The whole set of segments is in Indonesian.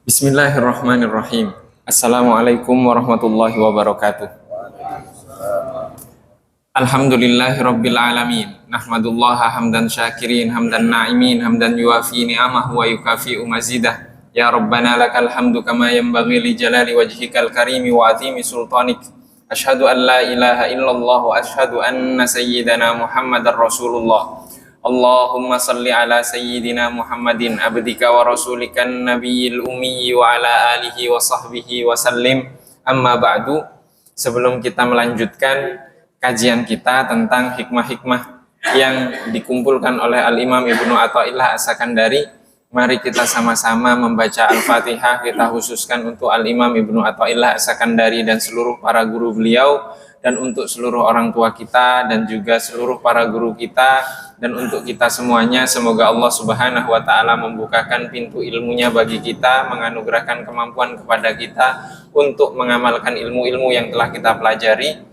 Bismillahirrahmanirrahim. Assalamualaikum warahmatullahi wabarakatuh. Alhamdulillahirabbil alamin. Nahmadullaha hamdan syakirin, hamdan na'imin, hamdan yuafi ni'amahu wa yukafi'u mazidah. Ya Rabbana lakal hamdu kama yanbaghi li jalali wajhikal karimi wa azimi sultanik. Asyhadu an la ilaha illallah wa asyhadu anna sayyidana Muhammadar Rasulullah. Allahumma salli ala sayyidina Muhammadin abdika wa rasulikan nabiyil ummi wa ala alihi wa sahbihi wa sallim. Amma ba'du. Sebelum kita melanjutkan kajian kita tentang hikmah-hikmah yang dikumpulkan oleh Al-Imam Ibnu Athaillah As-Sakandari, mari kita sama-sama membaca Al-Fatihah. Kita khususkan untuk Al-Imam Ibnu Athaillah As-Sakandari dan seluruh para guru beliau, dan untuk seluruh orang tua kita dan juga seluruh para guru kita, dan untuk kita semuanya. Semoga Allah Subhanahu wa taala membukakan pintu ilmunya bagi kita, menganugerahkan kemampuan kepada kita untuk mengamalkan ilmu-ilmu yang telah kita pelajari.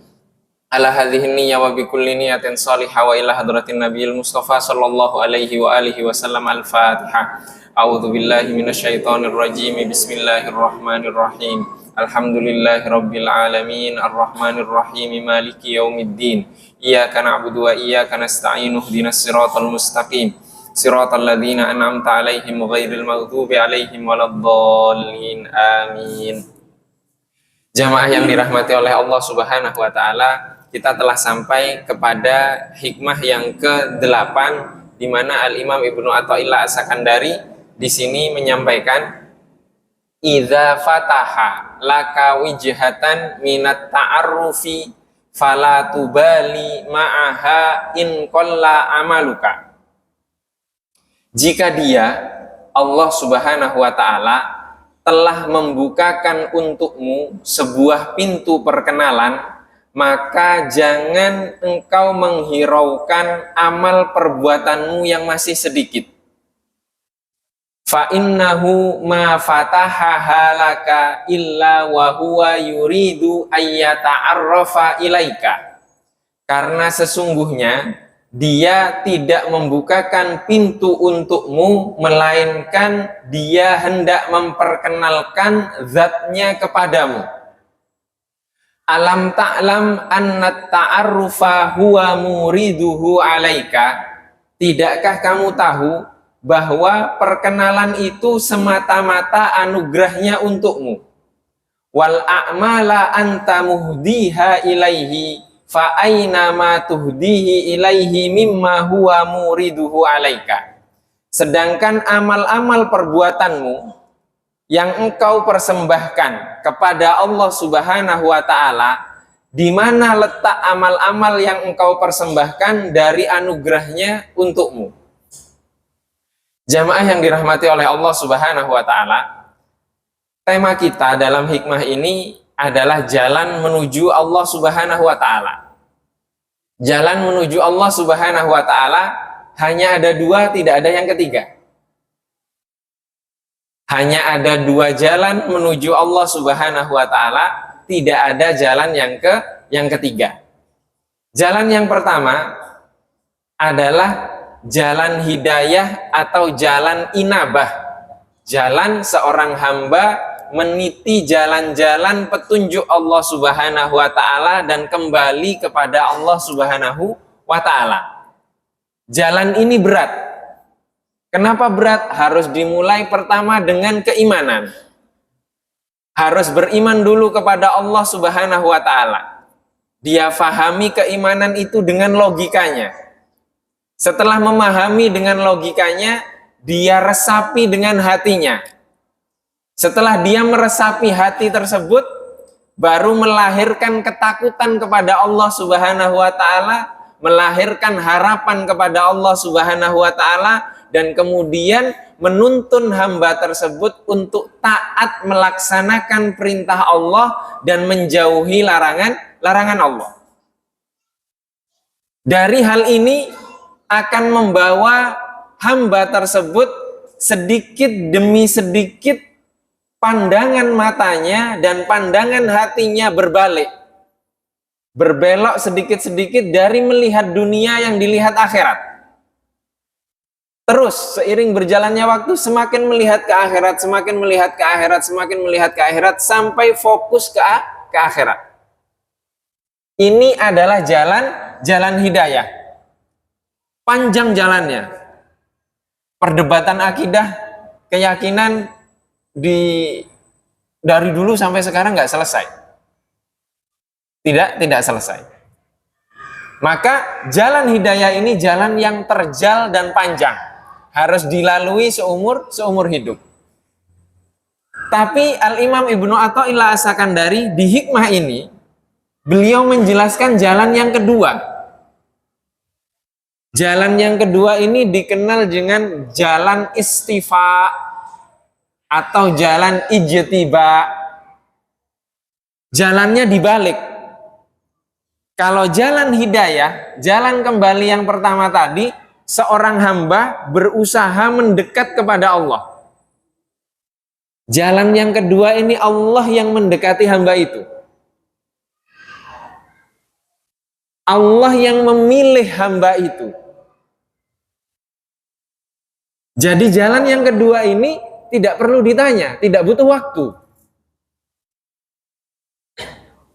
Ala hadhihi niyyah wa bi kulli niyatin shalihah wa ila hadratin nabiyil mustafa sallallahu alaihi wa alihi wasallam. Al-Fatihah. A'udzu billahi minasyaitonir rajim. Bismillahirrahmanirrahim. Alhamdulillahirabbil alamin, arrahmanir rahim, maliki yaumiddin. Iyyaka na'budu wa iyyaka nasta'in. Ihdinas siratal mustaqim. Siratal ladzina an'amta 'alaihim ghairil maghdubi 'alaihim waladdallin. Amin. Jamaah yang dirahmati oleh Allah Subhanahu wa taala, kita telah sampai kepada hikmah yang ke-8, di mana Al-Imam Ibnu Athaillah As-Sakandari di sini menyampaikan, idza fataha laka wijhatan minat ta'arrufi fala tubali ma'aha in qalla amaluka. Jika dia, Allah Subhanahu wa taala, telah membukakan untukmu sebuah pintu perkenalan, maka jangan engkau menghiraukan amal perbuatanmu yang masih sedikit. Fa innahu ma fataha halaka illa wa huwa yuridu ayyata'arrafa ilaika. Karena sesungguhnya dia tidak membukakan pintu untukmu, melainkan dia hendak memperkenalkan zatnya kepadamu. Alam ta'lam anna ta'arrufa huwa muriduhu alaika. Tidakkah kamu tahu bahwa perkenalan itu semata-mata anugerahnya untukmu? Wal a'mala anta muhdiha ilaihi fa aina ma tuhdihi ilaihi mimma huwa muriduhu alaika. Sedangkan amal-amal perbuatanmu yang engkau persembahkan kepada Allah Subhanahu wa taala, di mana letak amal-amal yang engkau persembahkan dari anugerahnya untukmu? Jamaah yang dirahmati oleh Allah Subhanahu wa taala, tema kita dalam hikmah ini adalah jalan menuju Allah Subhanahu wa taala. Jalan menuju Allah Subhanahu wa taala hanya ada dua, tidak ada yang ketiga. Hanya ada dua jalan menuju Allah Subhanahu wa taala, tidak ada jalan yang ketiga. Jalan yang pertama adalah jalan hidayah atau jalan inabah. Jalan seorang hamba meniti jalan-jalan petunjuk Allah Subhanahu wa taala dan kembali kepada Allah Subhanahu wa taala. Jalan ini berat. Kenapa berat? Harus dimulai pertama dengan keimanan. Harus beriman dulu kepada Allah Subhanahu wa taala. Dia fahami keimanan itu dengan logikanya. Setelah memahami dengan logikanya, dia resapi dengan hatinya. Setelah dia meresapi hati tersebut, baru melahirkan ketakutan kepada Allah Subhanahu wa taala, melahirkan harapan kepada Allah Subhanahu wa taala, dan kemudian menuntun hamba tersebut untuk taat melaksanakan perintah Allah dan menjauhi larangan Allah. Dari hal ini akan membawa hamba tersebut sedikit demi sedikit pandangan matanya dan pandangan hatinya berbalik, berbelok sedikit-sedikit dari melihat dunia yang dilihat akhirat. Terus seiring berjalannya waktu semakin melihat ke akhirat, semakin melihat ke akhirat, semakin melihat ke akhirat, sampai fokus ke akhirat. Ini adalah jalan hidayah. Panjang jalannya. Perdebatan akidah, keyakinan dari dulu sampai sekarang nggak selesai. Tidak selesai. Maka jalan hidayah ini jalan yang terjal dan panjang. Harus dilalui seumur hidup. Tapi Al-Imam Ibnu Athaillah As-Sakandari di hikmah ini, beliau menjelaskan jalan yang kedua. Jalan yang kedua ini dikenal dengan jalan istifa atau jalan ijtiba. Jalannya dibalik. Kalau jalan hidayah, jalan kembali yang pertama tadi, seorang hamba berusaha mendekat kepada Allah. Jalan yang kedua ini Allah yang mendekati hamba itu. Allah yang memilih hamba itu. Jadi jalan yang kedua ini tidak perlu ditanya, tidak butuh waktu.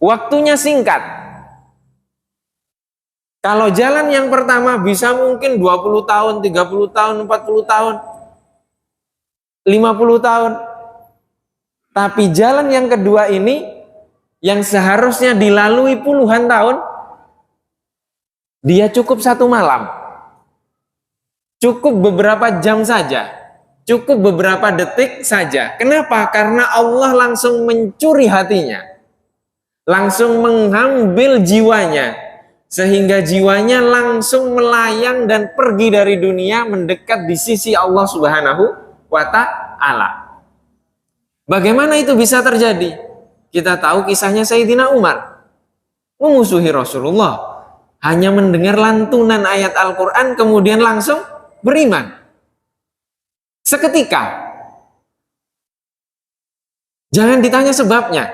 Waktunya singkat. Kalau jalan yang pertama bisa mungkin 20 tahun, 30 tahun, 40 tahun, 50 tahun. Tapi jalan yang kedua ini yang seharusnya dilalui puluhan tahun, dia cukup 1 malam. Cukup beberapa jam saja. Cukup beberapa detik saja. Kenapa? Karena Allah langsung mencuri hatinya. Langsung mengambil jiwanya. Sehingga jiwanya langsung melayang dan pergi dari dunia mendekat di sisi Allah Subhanahu wa Ta'ala. Bagaimana itu bisa terjadi? Kita tahu kisahnya Sayyidina Umar. Memusuhi Rasulullah. Hanya mendengar lantunan ayat Al-Quran kemudian langsung beriman. Seketika. Jangan ditanya sebabnya.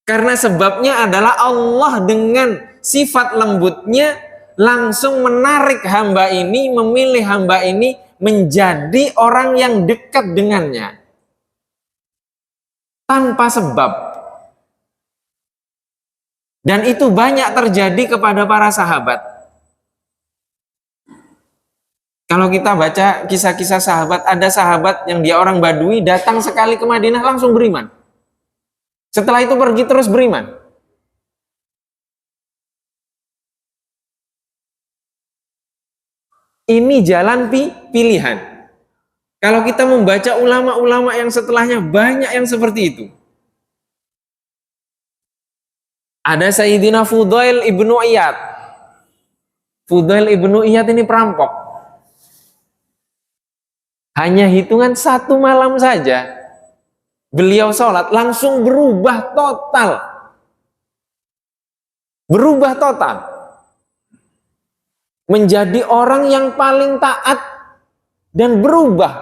Karena sebabnya adalah Allah dengan sifat lembutnya langsung menarik hamba ini, memilih hamba ini menjadi orang yang dekat dengannya. Tanpa sebab. Dan itu banyak terjadi kepada para sahabat. Kalau kita baca kisah-kisah sahabat, ada sahabat yang dia orang Badui, datang sekali ke Madinah langsung beriman. Setelah itu pergi terus beriman. Ini jalan pilihan. Kalau kita membaca ulama-ulama yang setelahnya, banyak yang seperti itu. Ada Sayyidina Fudail ibnu Iyad. Fudail ibnu Iyad ini perampok. Hanya hitungan 1 malam saja, beliau sholat, langsung berubah total. Berubah total. Menjadi orang yang paling taat dan berubah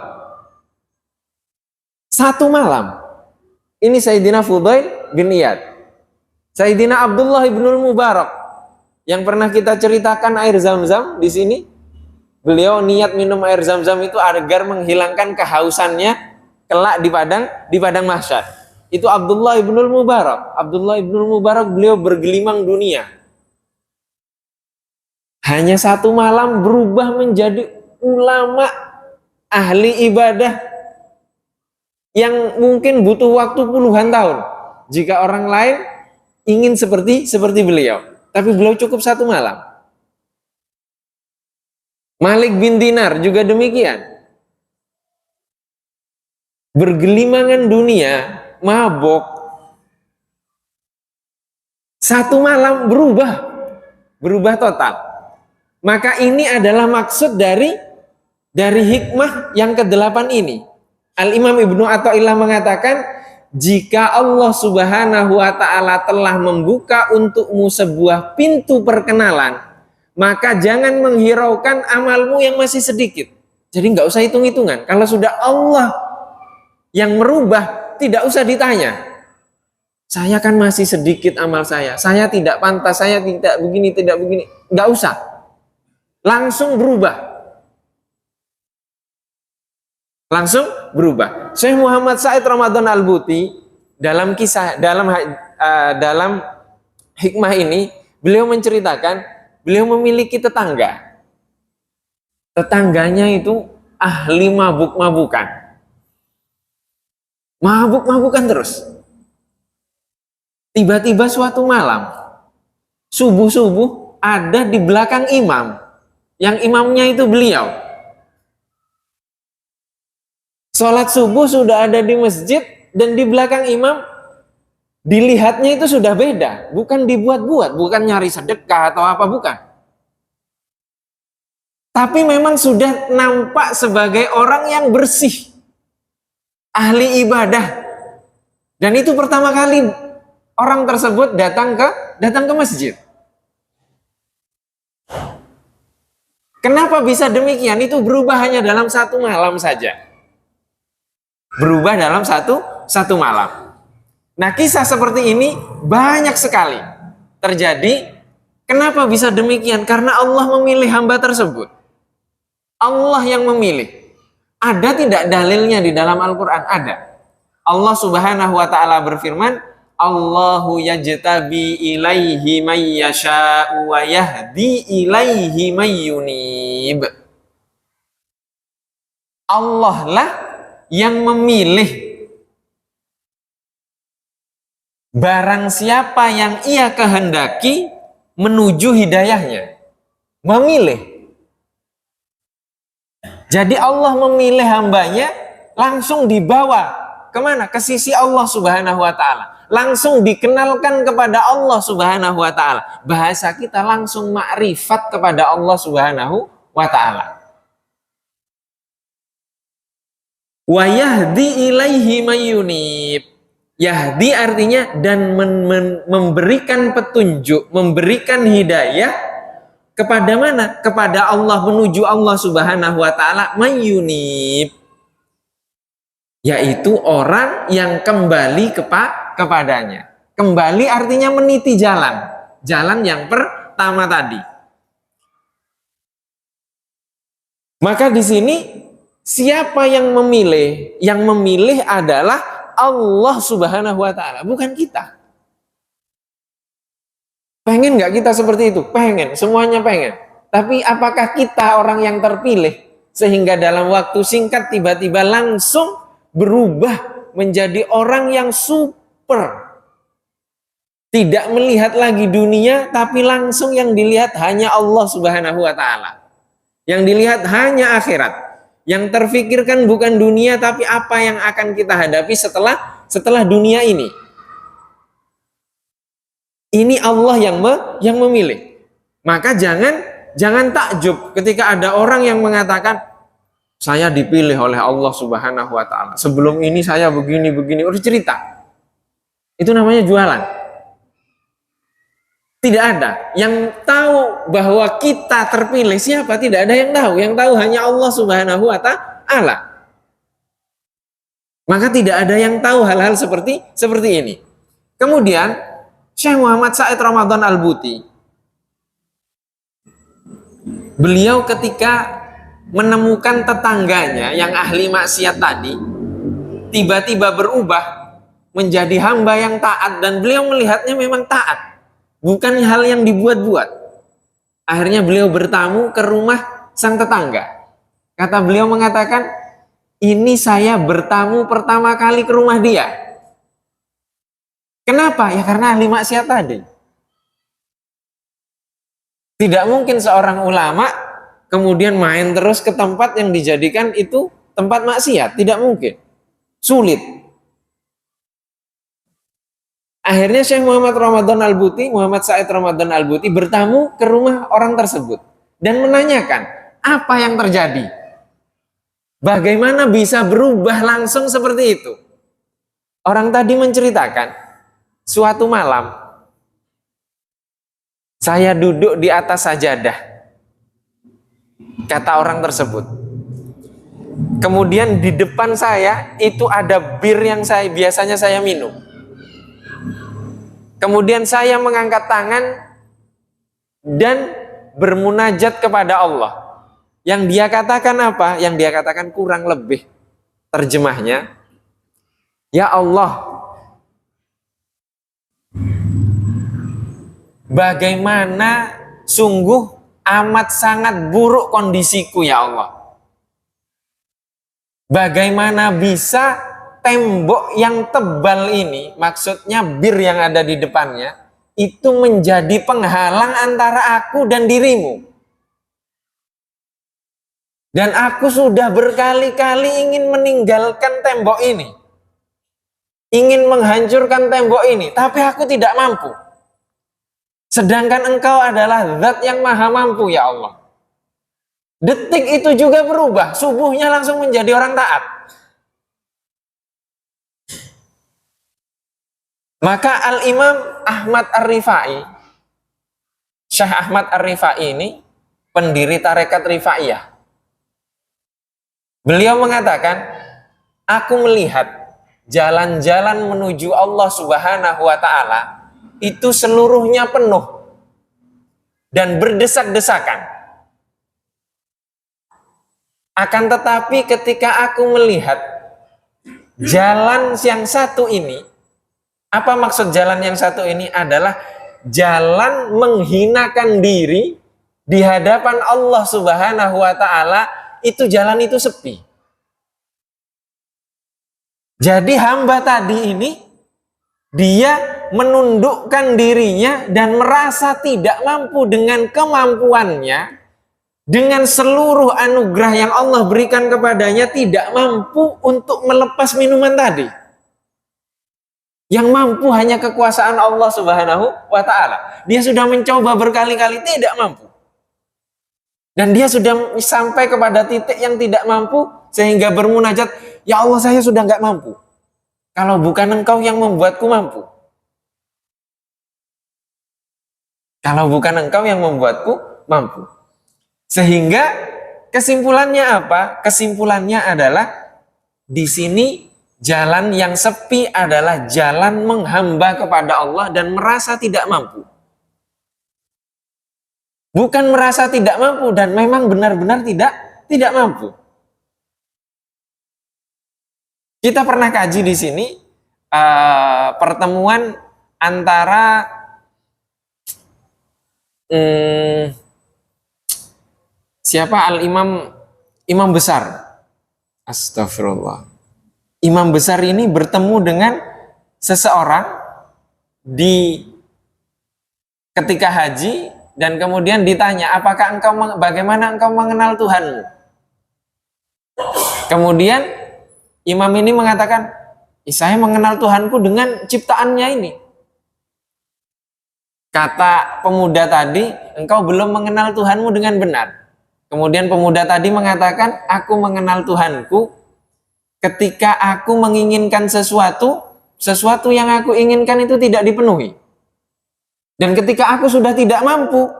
1 malam. Ini Sayyidina Fudail bin Iyad. Sayyidina Abdullah ibnul Mubarak yang pernah kita ceritakan air Zam-Zam di sini. Beliau niat minum air Zam-Zam itu agar menghilangkan kehausannya kelak di padang mahsyar. Itu Abdullah ibnul Mubarak. Abdullah ibnul Mubarak beliau bergelimang dunia. Hanya 1 malam berubah menjadi ulama ahli ibadah yang mungkin butuh waktu puluhan tahun. Jika orang lain ingin seperti beliau, tapi beliau cukup 1 malam. Malik bin Dinar juga demikian. Bergelimangan dunia, mabok. 1 malam berubah total. Maka ini adalah maksud dari hikmah yang ke-8 ini. Al-Imam Ibnu Athaillah mengatakan, jika Allah Subhanahu wa Ta'ala telah membuka untukmu sebuah pintu perkenalan, maka jangan menghiraukan amalmu yang masih sedikit. Jadi nggak usah hitung-hitungan. Kalau sudah Allah yang merubah, tidak usah ditanya. Saya kan masih sedikit amal saya tidak pantas, saya tidak begini, tidak begini. Nggak usah. Langsung berubah. Langsung berubah. Syekh Muhammad Said Ramadan Al-Buti dalam kisah, dalam hikmah ini, beliau menceritakan, beliau memiliki tetangga. Tetangganya itu ahli mabuk-mabukan. Mabuk-mabukan terus. Tiba-tiba suatu malam, subuh-subuh ada di belakang imam. Yang imamnya itu beliau. Sholat subuh sudah ada di masjid dan di belakang imam, dilihatnya itu sudah beda. Bukan dibuat-buat, bukan nyari sedekah atau apa, bukan. Tapi memang sudah nampak sebagai orang yang bersih, ahli ibadah. Dan itu pertama kali orang tersebut datang ke masjid. Kenapa bisa demikian? Itu berubah hanya dalam satu malam saja. Berubah dalam satu malam. Nah, kisah seperti ini banyak sekali terjadi. Kenapa bisa demikian? Karena Allah memilih hamba tersebut. Allah yang memilih. Ada tidak dalilnya di dalam Al-Quran? Ada. Allah Subhanahu wa ta'ala berfirman, Allahu yajtabi ilaihi may yasha'u wa yahdi ilaihi may yunib. Allah lah yang memilih barang siapa yang ia kehendaki menuju hidayahnya. Memilih. Jadi Allah memilih hambanya, langsung dibawa kemana? Ke sisi Allah Subhanahu wa ta'ala. Langsung dikenalkan kepada Allah Subhanahu wa ta'ala. Bahasa kita langsung makrifat kepada Allah Subhanahu wa ta'ala. Wa yahdi ilaihi mayyunib. Yahdi artinya dan memberikan petunjuk, memberikan hidayah kepada mana? Kepada Allah, menuju Allah Subhanahu wa ta'ala, mayyunib. Yaitu orang yang kembali kepadanya. Kembali artinya meniti jalan. Jalan yang pertama tadi. Maka di sini siapa yang memilih? Yang memilih adalah Allah Subhanahu wa ta'ala, bukan kita. Pengen nggak kita seperti itu? Pengen, semuanya pengen. Tapi apakah kita orang yang terpilih sehingga dalam waktu singkat tiba-tiba langsung berubah menjadi orang yang super? Tidak melihat lagi dunia, tapi langsung yang dilihat hanya Allah Subhanahu wa ta'ala. Yang dilihat hanya akhirat. Yang terfikirkan bukan dunia, tapi apa yang akan kita hadapi setelah dunia ini. Ini Allah yang memilih. Maka jangan takjub ketika ada orang yang mengatakan, saya dipilih oleh Allah Subhanahu wa ta'ala. Sebelum ini saya begini, udah cerita. Itu namanya jualan. Tidak ada yang tahu bahwa kita terpilih. Siapa? Tidak ada yang tahu. Yang tahu hanya Allah Subhanahu wa ta'ala. Maka tidak ada yang tahu hal-hal seperti ini. Kemudian Syekh Muhammad Said Ramadan Al-Buti, beliau ketika menemukan tetangganya yang ahli maksiat tadi, tiba-tiba berubah menjadi hamba yang taat, dan beliau melihatnya memang taat, bukan hal yang dibuat-buat. Akhirnya beliau bertamu ke rumah sang tetangga. Kata beliau mengatakan, ini saya bertamu pertama kali ke rumah dia. Kenapa? Ya karena ahli maksiat tadi. Tidak mungkin seorang ulama kemudian main terus ke tempat yang dijadikan itu tempat maksiat. Tidak mungkin. Sulit. Akhirnya Syekh Muhammad Ramadan Al-Buti, Muhammad Said Ramadan Al-Buti bertamu ke rumah orang tersebut dan menanyakan apa yang terjadi. Bagaimana bisa berubah langsung seperti itu? Orang tadi menceritakan, suatu malam saya duduk di atas sajadah, kata orang tersebut. kemudian di depan saya itu ada bir yang biasanya saya minum. Kemudian saya mengangkat tangan dan bermunajat kepada Allah. Yang dia katakan apa? Yang dia katakan kurang lebih terjemahnya, ya Allah, bagaimana sungguh amat sangat buruk kondisiku ya Allah. Bagaimana bisa tembok yang tebal ini, maksudnya bir yang ada di depannya, itu menjadi penghalang antara aku dan dirimu. Dan aku sudah berkali-kali ingin meninggalkan tembok ini. Ingin menghancurkan tembok ini, tapi aku tidak mampu. Sedangkan Engkau adalah Zat yang maha mampu ya Allah. Detik itu juga berubah, subuhnya langsung menjadi orang taat. Maka Al-Imam Ahmad Ar-Rifai, Syekh Ahmad Ar-Rifai ini pendiri tarekat Rifaiyah. Beliau mengatakan, aku melihat jalan-jalan menuju Allah Subhanahu wa Ta'ala itu seluruhnya penuh dan berdesak-desakan. Akan tetapi ketika aku melihat jalan yang satu ini, apa maksud jalan yang satu ini? Adalah jalan menghinakan diri di hadapan Allah Subhanahu wa Ta'ala. Itu jalan itu sepi. Jadi hamba tadi ini, dia menundukkan dirinya dan merasa tidak mampu dengan kemampuannya, dengan seluruh anugerah yang Allah berikan kepadanya, tidak mampu untuk melepas minuman tadi. Yang mampu hanya kekuasaan Allah Subhanahu wa Ta'ala. Dia sudah mencoba berkali-kali, tidak mampu. Dan dia sudah sampai kepada titik yang tidak mampu, sehingga bermunajat, ya Allah, saya sudah nggak mampu. Kalau bukan Engkau yang membuatku mampu. Kalau bukan Engkau yang membuatku mampu. Sehingga kesimpulannya apa? Kesimpulannya adalah di sini jalan yang sepi adalah jalan menghamba kepada Allah dan merasa tidak mampu. Bukan merasa tidak mampu dan memang benar-benar tidak mampu. Kita pernah kaji di sini pertemuan antara siapa Imam besar. Astagfirullah. Imam besar ini bertemu dengan seseorang ketika haji dan kemudian ditanya, apakah bagaimana engkau mengenal Tuhanmu? Kemudian imam ini mengatakan, saya mengenal Tuhanku dengan ciptaannya ini. Kata pemuda tadi, engkau belum mengenal Tuhanmu dengan benar. Kemudian pemuda tadi mengatakan, aku mengenal Tuhanku ketika aku menginginkan sesuatu yang aku inginkan itu tidak dipenuhi. Dan ketika aku sudah tidak mampu,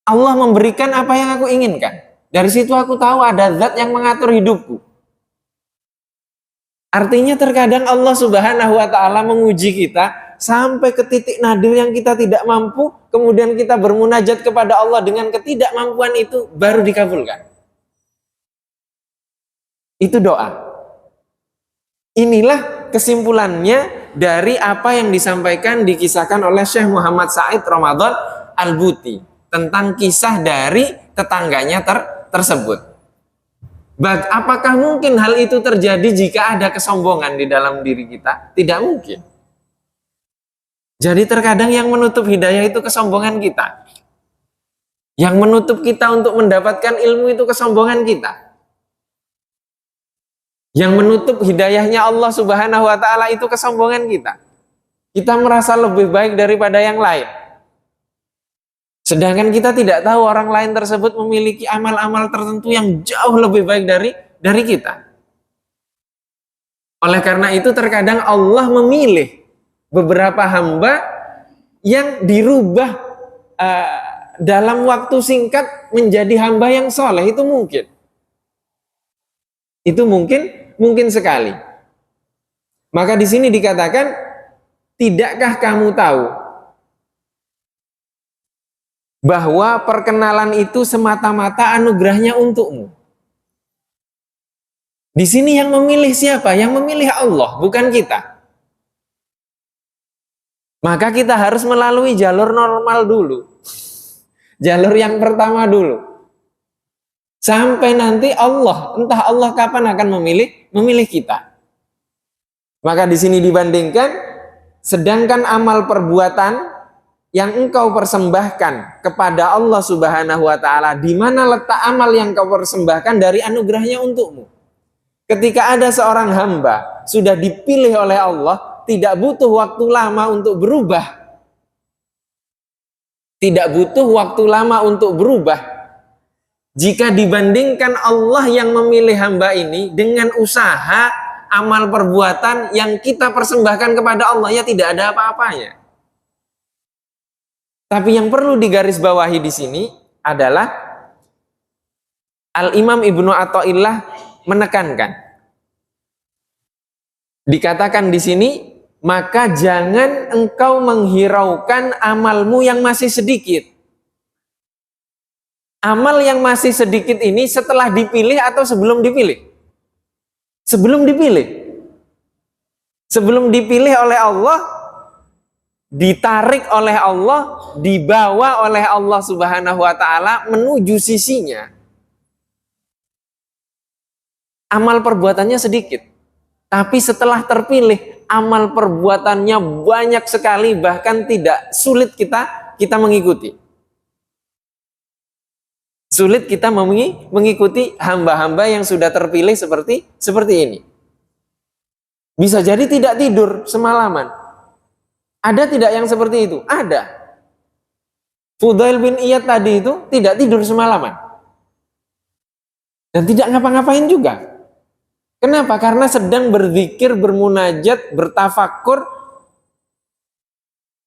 Allah memberikan apa yang aku inginkan. Dari situ aku tahu ada Zat yang mengatur hidupku. Artinya terkadang Allah Subhanahu wa Ta'ala menguji kita sampai ke titik nadir yang kita tidak mampu, kemudian kita bermunajat kepada Allah dengan ketidakmampuan itu, baru dikabulkan. Itu doa. Inilah kesimpulannya dari apa yang disampaikan, dikisahkan oleh Syekh Muhammad Said Ramadan Al-Buti tentang kisah dari tetangganya tersebut. Apakah mungkin hal itu terjadi jika ada kesombongan di dalam diri kita? Tidak mungkin. Jadi terkadang yang menutup hidayah itu kesombongan kita. Yang menutup kita untuk mendapatkan ilmu itu kesombongan kita. Yang menutup hidayahnya Allah Subhanahu wa Ta'ala itu kesombongan kita. Kita merasa lebih baik daripada yang lain. Sedangkan kita tidak tahu orang lain tersebut memiliki amal-amal tertentu yang jauh lebih baik dari kita. Oleh karena itu terkadang Allah memilih beberapa hamba yang dirubah dalam waktu singkat menjadi hamba yang soleh, itu mungkin. Itu mungkin sekali. Maka di sini dikatakan, tidakkah kamu tahu bahwa perkenalan itu semata-mata anugerahnya untukmu? Di sini yang memilih siapa? Yang memilih Allah, bukan kita. Maka kita harus melalui jalur normal dulu. Jalur yang pertama dulu. Sampai nanti Allah, entah Allah kapan akan memilih kita. Maka di sini dibandingkan, sedangkan amal perbuatan yang engkau persembahkan kepada Allah Subhanahu wa Ta'ala, di mana letak amal yang kau persembahkan dari anugerahnya untukmu. Ketika ada seorang hamba sudah dipilih oleh Allah, tidak butuh waktu lama untuk berubah. Tidak butuh waktu lama untuk berubah. Jika dibandingkan Allah yang memilih hamba ini dengan usaha amal perbuatan yang kita persembahkan kepada Allah, ya tidak ada apa-apanya. Tapi yang perlu digarisbawahi di sini adalah Al-Imam Ibnu Athaillah menekankan. Dikatakan di sini, maka jangan engkau menghiraukan amalmu yang masih sedikit. Amal yang masih sedikit ini setelah dipilih atau sebelum dipilih? Sebelum dipilih. Sebelum dipilih oleh Allah, ditarik oleh Allah, dibawa oleh Allah Subhanahu wa Ta'ala menuju sisinya. Amal perbuatannya sedikit, tapi setelah terpilih amal perbuatannya banyak sekali, bahkan tidak sulit kita mengikuti. Sulit kita mengikuti hamba-hamba yang sudah terpilih seperti ini. Bisa jadi tidak tidur semalaman. Ada tidak yang seperti itu? Ada. Fudail bin Iyad tadi itu tidak tidur semalaman. Dan tidak ngapa-ngapain juga. Kenapa? Karena sedang berzikir, bermunajat, bertafakur,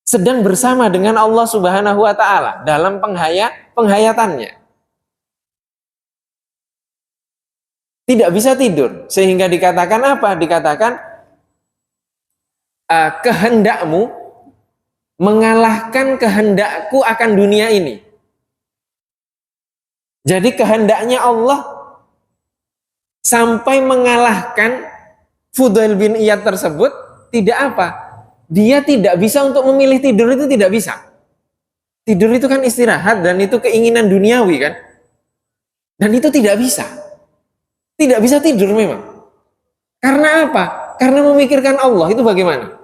sedang bersama dengan Allah Subhanahu wa Ta'ala dalam penghayatannya. Tidak bisa tidur, sehingga dikatakan apa? Dikatakan kehendakmu mengalahkan kehendakku akan dunia ini. Jadi kehendaknya Allah sampai mengalahkan Fudail bin Iyad tersebut. Tidak apa? Dia tidak bisa untuk memilih tidur, itu tidak bisa. Tidur itu kan istirahat dan itu keinginan duniawi kan. Dan itu tidak bisa. Tidak bisa tidur memang. Karena apa? Karena memikirkan Allah. Itu bagaimana?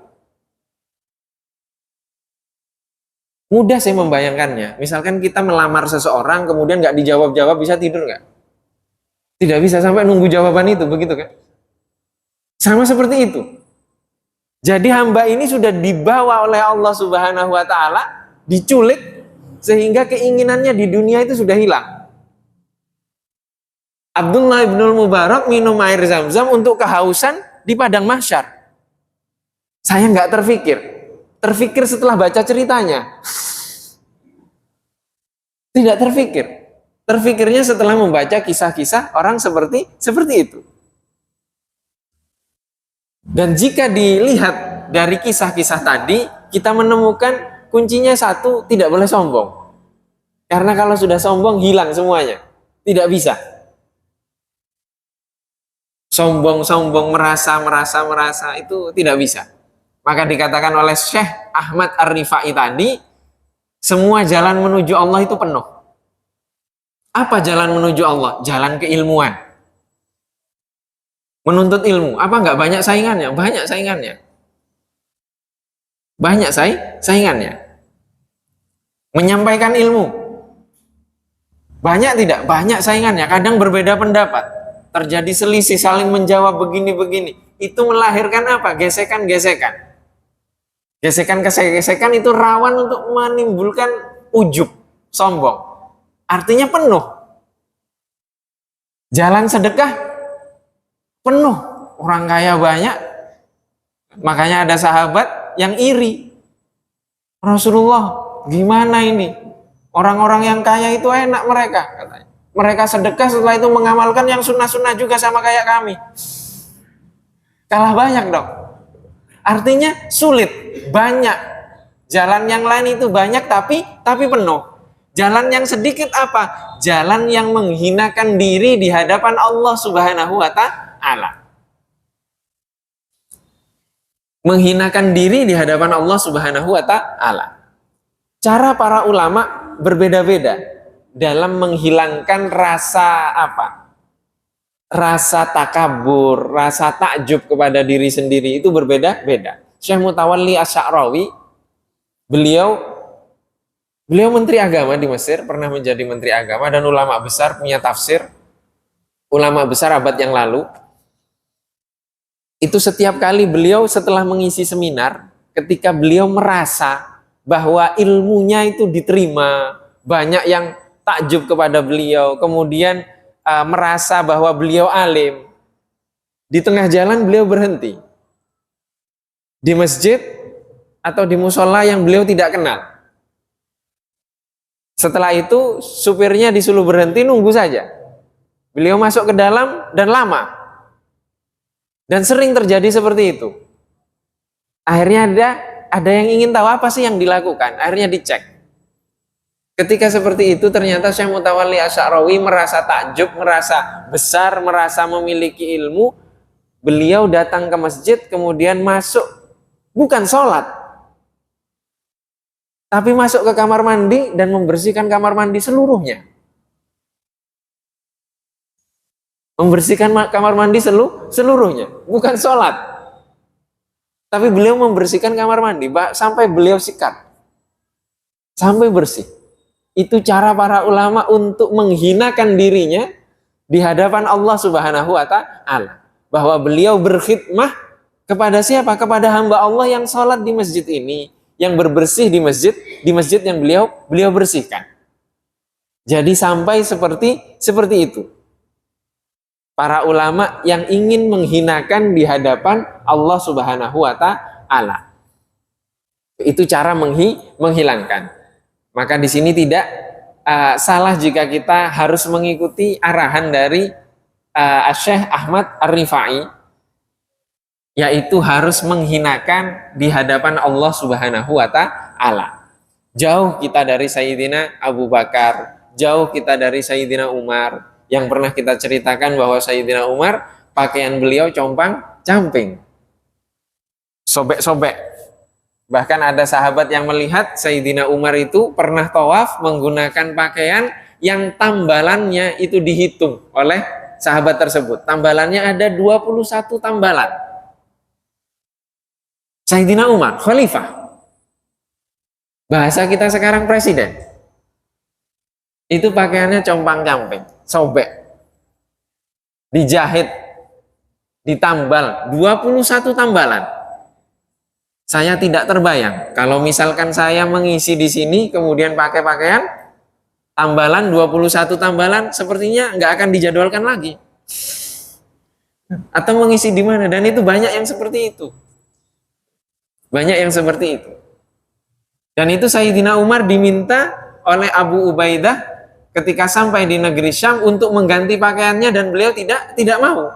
Mudah saya membayangkannya. Misalkan kita melamar seseorang, kemudian nggak dijawab-jawab, bisa tidur nggak? Tidak bisa, sampai nunggu jawaban itu, begitu kan? Sama seperti itu. Jadi hamba ini sudah dibawa oleh Allah Subhanahu wa Ta'ala, diculik, sehingga keinginannya di dunia itu sudah hilang. Abdullah ibnul Mubarak minum air Zam-Zam untuk kehausan di padang mahsyar. Saya nggak terfikir. Terfikir setelah baca ceritanya. Tidak terfikir. Terfikirnya setelah membaca kisah-kisah orang seperti itu. Dan jika dilihat dari kisah-kisah tadi, kita menemukan kuncinya satu, tidak boleh sombong. Karena kalau sudah sombong, hilang semuanya. Tidak bisa. Sombong, merasa, itu tidak bisa. Maka dikatakan oleh Syekh Ahmad Ar-Rifai tadi, semua jalan menuju Allah itu penuh. Apa jalan menuju Allah? Jalan keilmuan. Menuntut ilmu. Apa enggak banyak saingannya? Banyak saingannya. Banyak saingannya. Menyampaikan ilmu. Banyak tidak? Banyak saingannya. Kadang berbeda pendapat. Terjadi selisih, saling menjawab begini-begini. Itu melahirkan apa? Gesekan-gesekan. Gesekan-gesekan itu rawan untuk menimbulkan ujub, sombong. Artinya penuh. Jalan sedekah penuh. Orang kaya banyak. Makanya ada sahabat yang iri. Rasulullah, gimana ini? Orang-orang yang kaya itu enak mereka, katanya. Mereka sedekah setelah itu mengamalkan yang sunnah-sunnah juga sama kayak kami. Kalah banyak dong. Artinya sulit, banyak. Jalan yang lain itu banyak tapi penuh. Jalan yang sedikit apa? Jalan yang menghinakan diri di hadapan Allah Subhanahu wa Ta'ala. Menghinakan diri di hadapan Allah Subhanahu wa Ta'ala. Cara para ulama berbeda-beda dalam menghilangkan rasa apa? Rasa takabur, rasa takjub kepada diri sendiri itu berbeda-beda. Syekh Mutawalli Asy-Sya'rawi, beliau menteri agama di Mesir, pernah menjadi menteri agama dan ulama besar, punya tafsir, ulama besar abad yang lalu. Itu setiap kali beliau setelah mengisi seminar, ketika beliau merasa bahwa ilmunya itu diterima, banyak yang takjub kepada beliau, kemudian merasa bahwa beliau alim. Di tengah jalan beliau berhenti di masjid atau di musola yang beliau tidak kenal. Setelah itu supirnya disuruh berhenti, nunggu saja. Beliau masuk ke dalam dan lama. Dan sering terjadi seperti itu. Akhirnya ada yang ingin tahu apa sih yang dilakukan. Akhirnya dicek. Ketika seperti itu ternyata Syekh Mutawalli Asy-Sya'rawi merasa takjub, merasa besar, merasa memiliki ilmu. Beliau datang ke masjid kemudian masuk, bukan sholat, tapi masuk ke kamar mandi dan membersihkan kamar mandi seluruhnya. Membersihkan kamar mandi seluruhnya, bukan sholat. Tapi beliau membersihkan kamar mandi sampai beliau sikat, sampai bersih. Itu cara para ulama untuk menghinakan dirinya di hadapan Allah Subhanahu wa Ta'ala. Bahwa beliau berkhidmah kepada siapa? Kepada hamba Allah yang sholat di masjid ini, yang berbersih di masjid yang beliau bersihkan. Jadi sampai seperti itu. Para ulama yang ingin menghinakan di hadapan Allah Subhanahu wa Ta'ala. Itu cara menghilangkan. Maka di sini tidak salah jika kita harus mengikuti arahan dari Syekh Ahmad Ar-Rifai, yaitu harus menghinakan di hadapan Allah Subhanahu wa Ta'ala. Jauh kita dari Sayyidina Abu Bakar, jauh kita dari Sayyidina Umar, yang pernah kita ceritakan bahwa Sayyidina Umar pakaian beliau compang-camping, sobek-sobek. Bahkan ada sahabat yang melihat Sayyidina Umar itu pernah tawaf menggunakan pakaian yang tambalannya itu dihitung oleh sahabat tersebut. Tambalannya ada 21 tambalan. Sayyidina Umar, khalifah. Bahasa kita sekarang presiden. Itu pakaiannya compang-camping, sobek. Dijahit, ditambal, 21 tambalan. Saya tidak terbayang kalau misalkan saya mengisi di sini kemudian pakai pakaian tambalan 21 tambalan, sepertinya nggak akan dijadwalkan lagi. Atau mengisi di mana? Dan itu banyak yang seperti itu. Banyak yang seperti itu. Dan itu Sayyidina Umar diminta oleh Abu Ubaidah ketika sampai di negeri Syam untuk mengganti pakaiannya dan beliau tidak mau.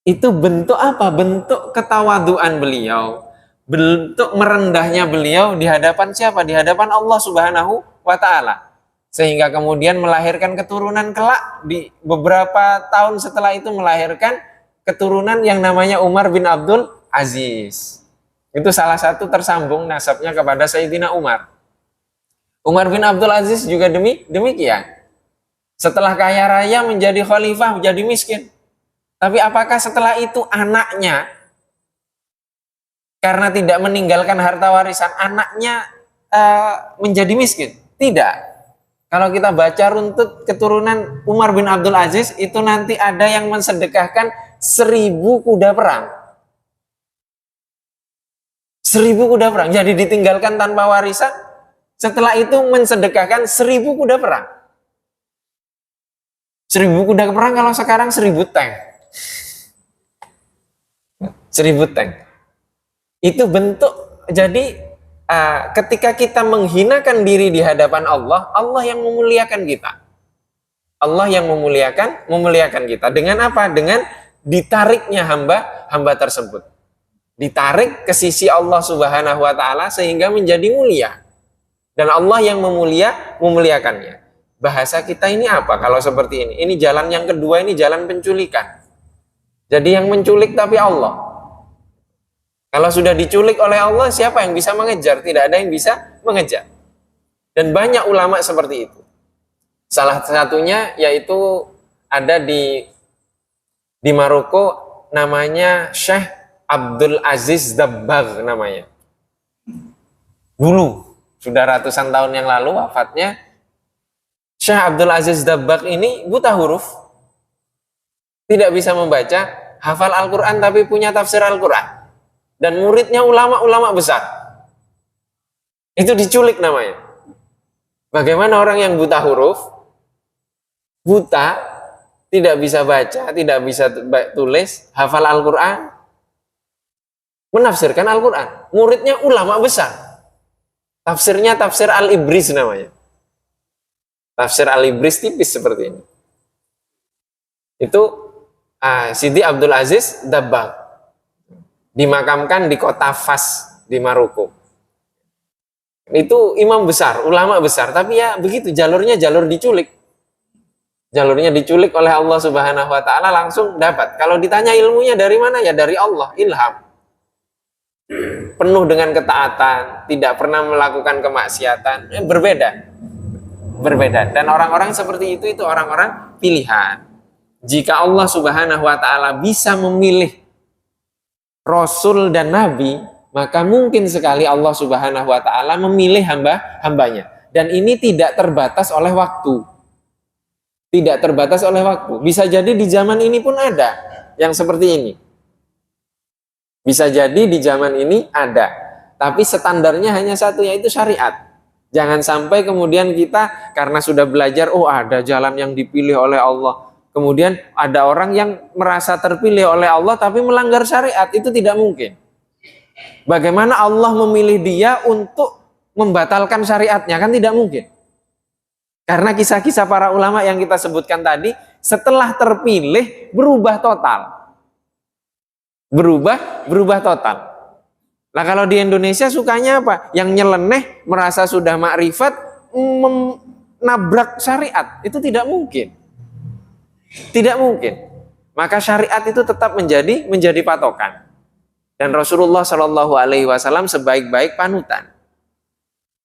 Itu bentuk apa? Bentuk ketawaduan beliau, bentuk merendahnya beliau di hadapan siapa? Di hadapan Allah Subhanahu wa Ta'ala. Sehingga kemudian melahirkan keturunan kelak, di beberapa tahun setelah itu melahirkan keturunan yang namanya Umar bin Abdul Aziz. Itu salah satu tersambung nasabnya kepada Sayyidina Umar. Umar bin Abdul Aziz juga demikian. Setelah kaya raya menjadi khalifah, menjadi miskin. Tapi apakah setelah itu anaknya, karena tidak meninggalkan harta warisan, anaknya menjadi miskin? Tidak. Kalau kita baca runtut keturunan Umar bin Abdul Aziz, itu nanti ada yang mensedekahkan 1000 kuda perang. 1000 kuda perang, jadi ditinggalkan tanpa warisan. Setelah itu mensedekahkan 1000 kuda perang. 1000 kuda perang, kalau sekarang 1000 tank. 1000 tank. Itu bentuk. Jadi ketika kita menghinakan diri di hadapan Allah, Allah yang memuliakan kita. Allah yang memuliakan kita. Dengan apa? Dengan ditariknya hamba tersebut. Ditarik ke sisi Allah Subhanahu wa taala sehingga menjadi mulia. Dan Allah yang memuliakannya. Bahasa kita ini apa kalau seperti ini? Ini jalan yang kedua, ini jalan penculikan. Jadi yang menculik tapi Allah. Kalau sudah diculik oleh Allah, siapa yang bisa mengejar? Tidak ada yang bisa mengejar. Dan banyak ulama seperti itu. Salah satunya yaitu ada di Maroko, namanya Syekh Abdul Aziz Dabbagh namanya. Dulu, sudah ratusan tahun yang lalu wafatnya. Syekh Abdul Aziz Dabbagh ini buta huruf, tidak bisa membaca, hafal Al-Quran tapi punya tafsir Al-Quran. Dan muridnya ulama-ulama besar. Itu diculik namanya. Bagaimana orang yang buta huruf, buta, tidak bisa baca, tidak bisa tulis, hafal Al-Quran, menafsirkan Al-Quran. Muridnya ulama besar. Tafsirnya tafsir Al-Ibris namanya. Tafsir Al-Ibris tipis seperti ini. Itu Sidi Abdul Aziz Dabbagh. Dimakamkan di kota Fas di Maroko. Itu imam besar, ulama besar, tapi ya begitu, jalurnya jalur diculik. Jalurnya diculik oleh Allah Subhanahu wa taala, langsung dapat. Kalau ditanya ilmunya dari mana, ya dari Allah, ilham. Penuh dengan ketaatan, tidak pernah melakukan kemaksiatan. Berbeda. Dan orang-orang seperti itu orang-orang pilihan. Jika Allah Subhanahu wa taala bisa memilih Rasul dan Nabi, maka mungkin sekali Allah Subhanahu wa taala memilih hambanya. Dan ini tidak terbatas oleh waktu. Tidak terbatas oleh waktu. Bisa jadi di zaman ini pun ada yang seperti ini. Bisa jadi di zaman ini ada. Tapi standarnya hanya satu, yaitu syariat. Jangan sampai kemudian kita karena sudah belajar, oh ada jalan yang dipilih oleh Allah. Kemudian ada orang yang merasa terpilih oleh Allah tapi melanggar syariat, itu tidak mungkin. Bagaimana Allah memilih dia untuk membatalkan syariatnya? Kan tidak mungkin. Karena kisah-kisah para ulama yang kita sebutkan tadi, setelah terpilih berubah total. Berubah total. Nah kalau di Indonesia sukanya apa? Yang nyeleneh merasa sudah makrifat, menabrak syariat. Itu tidak mungkin. Tidak mungkin. Maka syariat itu tetap menjadi patokan. Dan Rasulullah Shallallahu Alaihi Wasallam sebaik-baik panutan.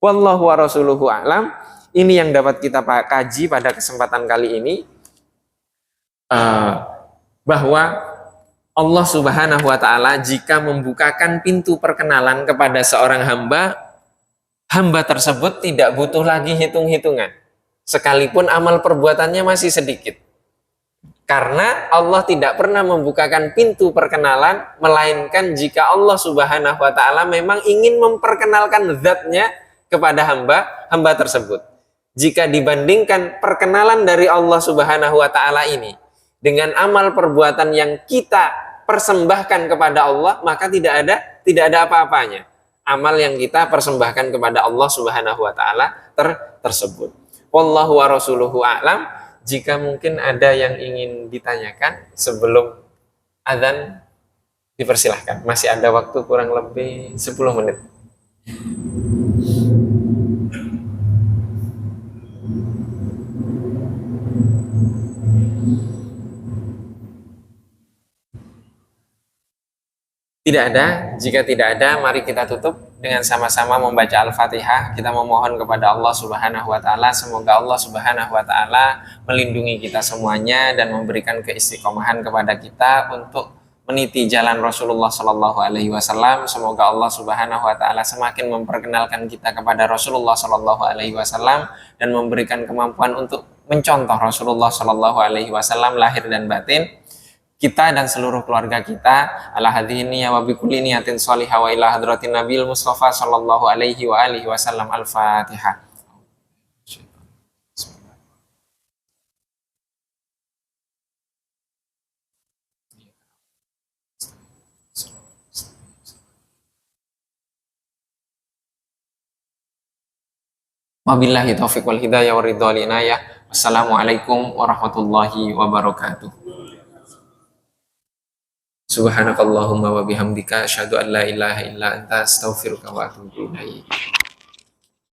Wallahu wa rasuluhu a'lam. Ini yang dapat kita kaji pada kesempatan kali ini, bahwa Allah Subhanahu wa taala jika membukakan pintu perkenalan kepada seorang hamba tersebut tidak butuh lagi hitung-hitungan. Sekalipun amal perbuatannya masih sedikit. Karena Allah tidak pernah membukakan pintu perkenalan, melainkan jika Allah Subhanahu wa taala memang ingin memperkenalkan zatnya kepada hamba tersebut. Jika dibandingkan perkenalan dari Allah Subhanahu wa taala ini dengan amal perbuatan yang kita persembahkan kepada Allah, maka tidak ada apa-apanya amal yang kita persembahkan kepada Allah Subhanahu wa taala tersebut. Wallahu wa rasuluhu a'lam. Jika mungkin ada yang ingin ditanyakan sebelum azan, dipersilahkan. Masih ada waktu kurang lebih 10 menit. Tidak ada. Jika tidak ada, mari kita tutup dengan sama-sama membaca Al-Fatihah. Kita memohon kepada Allah Subhanahu wa taala, semoga Allah Subhanahu wa taala melindungi kita semuanya dan memberikan keistiqomahan kepada kita untuk meniti jalan Rasulullah Shallallahu alaihi wasallam. Semoga Allah Subhanahu wa taala semakin memperkenalkan kita kepada Rasulullah Shallallahu alaihi wasallam dan memberikan kemampuan untuk mencontoh Rasulullah Shallallahu alaihi wasallam lahir dan batin. Kita dan seluruh keluarga kita ala hadhihi niyya wa bi kulli niyatin shalihah wa ila hadratin Nabil Mustafa sallallahu alaihi wa alihi wasallam. Al-Fatihah. Wabillahi taufiq wal hidayah wa ridha wal inayah. Wassalamualaikum warahmatullahi wabarakatuh. Subhanakallahumma wa bihamdika asyhadu an la ilaha illa anta astaghfiruka wa atubu ilaik.